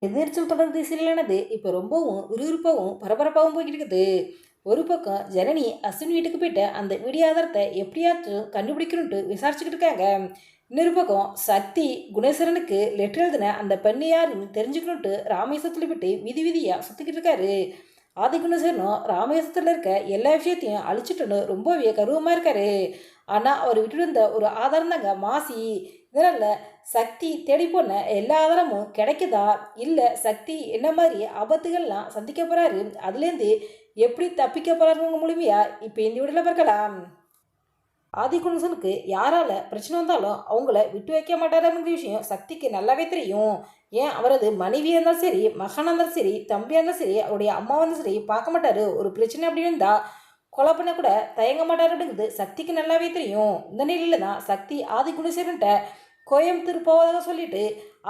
எதிர்ச்சல் தொடர் சீரியலானது இப்போ ரொம்பவும் விறுவிறுப்பாகவும் பரபரப்பாகவும் போய்கிட்டு இருக்குது. ஒரு பக்கம் ஜனனி அஸ்வின் வீட்டுக்கு போயிட்டு அந்த வீடியோ ஆதாரத்தை எப்படியாச்சும் கண்டுபிடிக்கணும்ட்டு விசாரிச்சுக்கிட்டு இருக்காங்க. இன்னொரு பக்கம் சக்தி குணேஸ்வரனுக்கு லெட்டர் எழுதின அந்த பெண்ணு யாருன்னு தெரிஞ்சுக்கணுன்ட்டு ராமேஸ்வரத்தில் போயிட்டு விதி விதியாக சுற்றிக்கிட்டு இருக்காரு. ஆதி குணேஸ்வரனும் ராமேஸ்வரத்தில் இருக்க எல்லா விஷயத்தையும் அழிச்சிட்டுன்னு ரொம்பவே கருவமாக இருக்காரு. ஆனால் அவர் விட்டுட்டு இருந்த ஒரு ஆதாரம் தாங்க மாசி. இதனால் சக்தி தேடி போன எல்லா ஆதாரமும் கிடைக்குதா, இல்லை சக்தி என்ன மாதிரி ஆபத்துகள்லாம் சந்திக்க போகிறாரு, அதுலேருந்து எப்படி தப்பிக்க போகிறாருங்க மூலிமையா இப்போ இந்த வீடியோவில் பார்க்கலாம். ஆதிகுணசனுக்கு யாரால பிரச்சனை வந்தாலும் அவங்கள விட்டு வைக்க மாட்டாருங்கிற விஷயம் சக்திக்கு நல்லாவே தெரியும். ஏன் அவரது மனைவியாக இருந்தாலும் சரி, மகனாக இருந்தாலும் சரி, தம்பியாக இருந்தாலும் சரி, அவருடைய அம்மாவாக இருந்தாலும் சரி பார்க்க மாட்டாரு. ஒரு பிரச்சனை அப்படின்னு இருந்தால் கொலை பண்ண கூட தயங்க மாட்டார் அப்படிங்கிறது சக்திக்கு நல்லாவே தெரியும். இந்த நிலையில தான் சக்தி ஆதிகுணேஸ்வரன்ட்ட கோயம்புத்தூர் போவதாக சொல்லிட்டு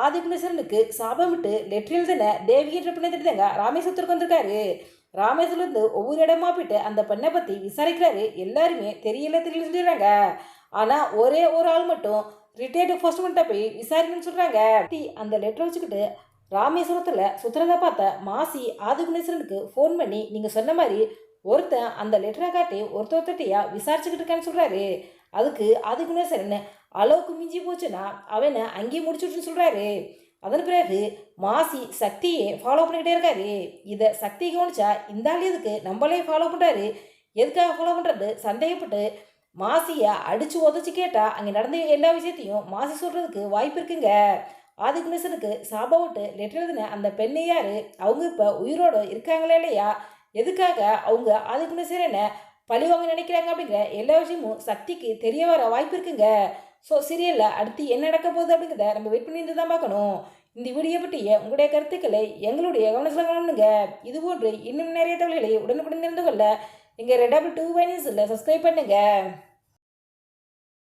ஆதிகுணேஸ்வரனுக்கு சாபம் விட்டு லெட்டர் எழுதின தேவி என்ற பெண்ணை தெரிந்தாங்க ராமேஸ்வரத்திற்கு வந்திருக்காரு. ராமேஸ்வரத்துலேருந்து ஒவ்வொரு இடமா போயிட்டு அந்த பெண்ணை பற்றி விசாரிக்கிறாரு. எல்லாருமே தெரியல சொல்லிடுறாங்க. ஆனால் ஒரே ஒரு ஆள் மட்டும் ரிட்டையர்டு போஸ்ட்மெண்ட்டை போய் விசாரிக்கணும்னு சொல்கிறாங்க. அந்த லெட்டரை வச்சுக்கிட்டு ராமேஸ்வரத்தில் சுற்றுறதை பார்த்த மாசி ஆதிகுணேஸ்வரனுக்கு ஃபோன் பண்ணி நீங்கள் சொன்ன மாதிரி ஒருத்தன் அந்த லெட்டரை காட்டி ஒருத்தொருத்தையா விசாரிச்சுக்கிட்டு இருக்கான்னு சொல்கிறாரு. அதுக்கு ஆதிகுணேஸ்வரன் அளவுக்கு மிஞ்சி போச்சுன்னா அவனை அங்கேயே முடிச்சுட்டுன்னு சொல்கிறாரு. அதன் பிறகு மாசி சக்தியை ஃபாலோ பண்ணிக்கிட்டே இருக்காரு. இதை சக்தி கவனிச்சா இந்த ஆள் எதுக்கு நம்மளே ஃபாலோ பண்ணுறாரு, எதுக்காக ஃபாலோ பண்ணுறது சந்தேகப்பட்டு மாசியை அடித்து உதச்சி கேட்டால் அங்கே நடந்த எல்லா விஷயத்தையும் மாசி சொல்கிறதுக்கு வாய்ப்பு இருக்குங்க. ஆதிகுணேசனுக்கு சாபம் விட்டு லெட்டர் எழுதின அந்த பெண்ணை யார், அவங்க இப்போ உயிரோடு இருக்காங்களா இல்லையா, எதுக்காக அவங்க ஆதிகுணேசனை பழிவாங்க நினைக்கிறாங்க அப்படிங்கிற எல்லா விஷயமும் சக்திக்கு தெரிய வர வாய்ப்பு இருக்குங்க. ஸோ சீரியலில் அடுத்து என்ன நடக்க போகுது அப்படிங்கிறத நம்ம வெயிட் பண்ணி தான் பார்க்கணும். இந்த வீடியோ பற்றிய உங்களுடைய கருத்துக்களை எங்களுடைய கவனத்தில் காணுங்க. இதுபோன்று இன்னும் நிறைய தகவல்களை உடனுக்குடன் தெரிந்து கொள்ள எங்கள் ரெட் டபுள் 2 நியூஸில் சப்ஸ்கிரைப் பண்ணுங்கள்.